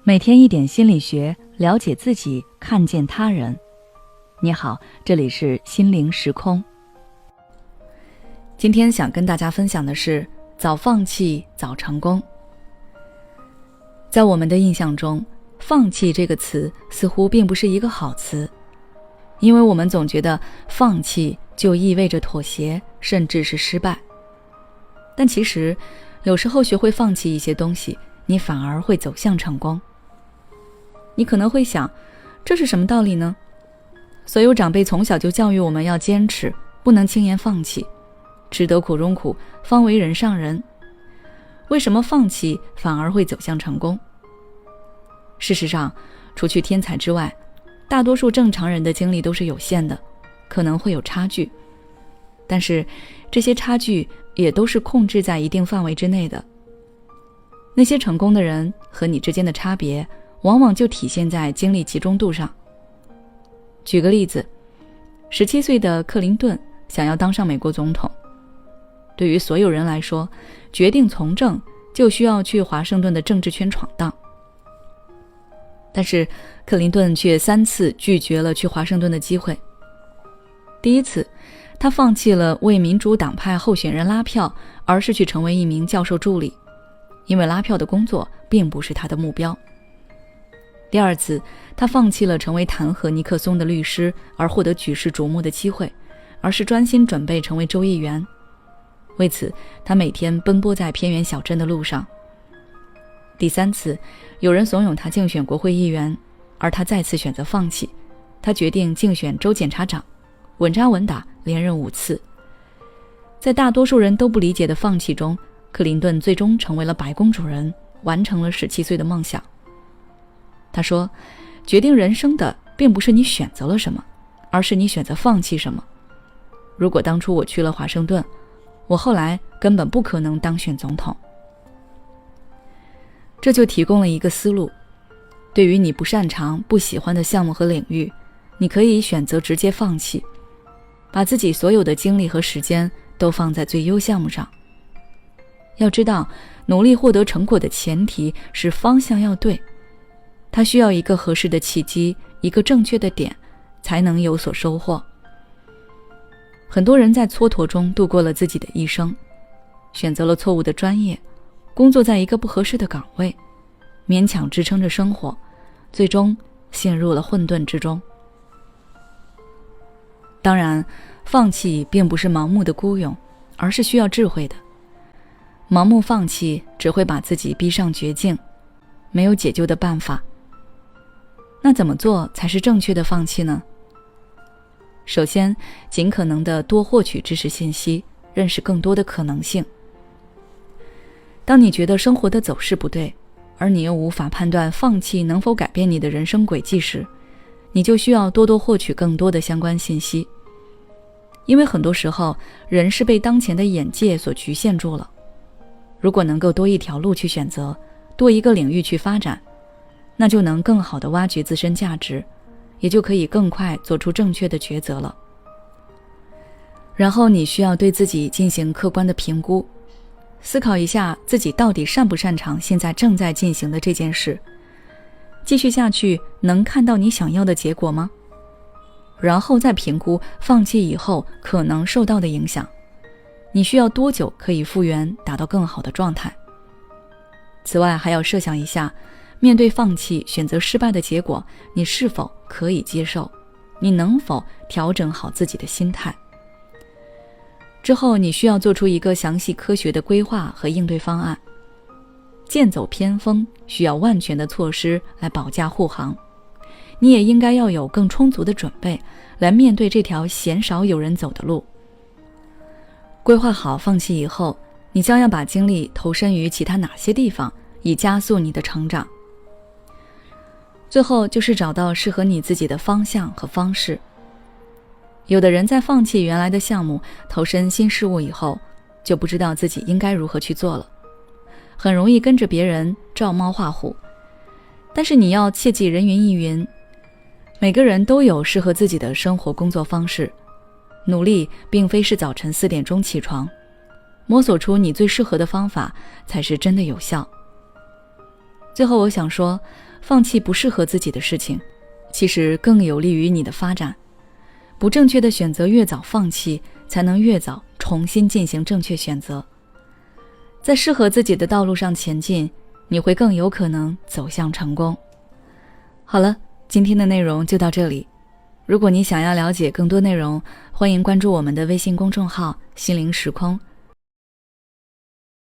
每天一点心理学，了解自己，看见他人。你好，这里是心灵时空。今天想跟大家分享的是，早放弃早成功。在我们的印象中，放弃这个词似乎并不是一个好词，因为我们总觉得放弃就意味着妥协，甚至是失败。但其实有时候学会放弃一些东西，你反而会走向成功。你可能会想，这是什么道理呢？所有长辈从小就教育我们要坚持，不能轻言放弃，吃得苦中苦，方为人上人。为什么放弃反而会走向成功？事实上，除去天才之外，大多数正常人的精力都是有限的，可能会有差距。但是这些差距也都是控制在一定范围之内的。那些成功的人和你之间的差别，往往就体现在精力集中度上。举个例子，17岁的克林顿想要当上美国总统。对于所有人来说，决定从政就需要去华盛顿的政治圈闯荡。但是克林顿却3次拒绝了去华盛顿的机会。第一次，他放弃了为民主党派候选人拉票，而是去成为一名教授助理，因为拉票的工作并不是他的目标。第二次，他放弃了成为弹劾尼克松的律师而获得举世瞩目的机会，而是专心准备成为州议员。为此，他每天奔波在偏远小镇的路上。第三次，有人怂恿他竞选国会议员，而他再次选择放弃。他决定竞选州检察长，稳扎稳打，连任5次。在大多数人都不理解的放弃中，克林顿最终成为了白宫主人，完成了17岁的梦想。他说，决定人生的并不是你选择了什么，而是你选择放弃什么。如果当初我去了华盛顿，我后来根本不可能当选总统。这就提供了一个思路，对于你不擅长、不喜欢的项目和领域，你可以选择直接放弃，把自己所有的精力和时间都放在最优项目上。要知道，努力获得成果的前提是方向要对，它需要一个合适的契机，一个正确的点，才能有所收获。很多人在蹉跎中度过了自己的一生，选择了错误的专业，工作在一个不合适的岗位，勉强支撑着生活，最终陷入了混沌之中。当然，放弃并不是盲目的孤勇，而是需要智慧的。盲目放弃只会把自己逼上绝境，没有解救的办法。那怎么做才是正确的放弃呢？首先，尽可能的多获取知识信息，认识更多的可能性。当你觉得生活的走势不对，而你又无法判断放弃能否改变你的人生轨迹时，你就需要多多获取更多的相关信息。因为很多时候，人是被当前的眼界所局限住了。如果能够多一条路去选择，多一个领域去发展，那就能更好地挖掘自身价值，也就可以更快做出正确的抉择了。然后你需要对自己进行客观的评估，思考一下自己到底擅不擅长现在正在进行的这件事，继续下去能看到你想要的结果吗？然后再评估放弃以后可能受到的影响，你需要多久可以复原，达到更好的状态。此外，还要设想一下，面对放弃选择失败的结果，你是否可以接受？你能否调整好自己的心态？之后，你需要做出一个详细科学的规划和应对方案。剑走偏锋需要万全的措施来保驾护航，你也应该要有更充足的准备来面对这条鲜少有人走的路。规划好放弃以后，你将要把精力投身于其他哪些地方，以加速你的成长。最后就是找到适合你自己的方向和方式。有的人在放弃原来的项目，投身新事物以后，就不知道自己应该如何去做了，很容易跟着别人照猫画虎。但是你要切记人云亦云，每个人都有适合自己的生活工作方式，努力并非是早晨4点钟起床，摸索出你最适合的方法才是真的有效。最后我想说，放弃不适合自己的事情，其实更有利于你的发展。不正确的选择越早放弃，才能越早重新进行正确选择。在适合自己的道路上前进，你会更有可能走向成功。好了，今天的内容就到这里。如果你想要了解更多内容，欢迎关注我们的微信公众号心灵时空，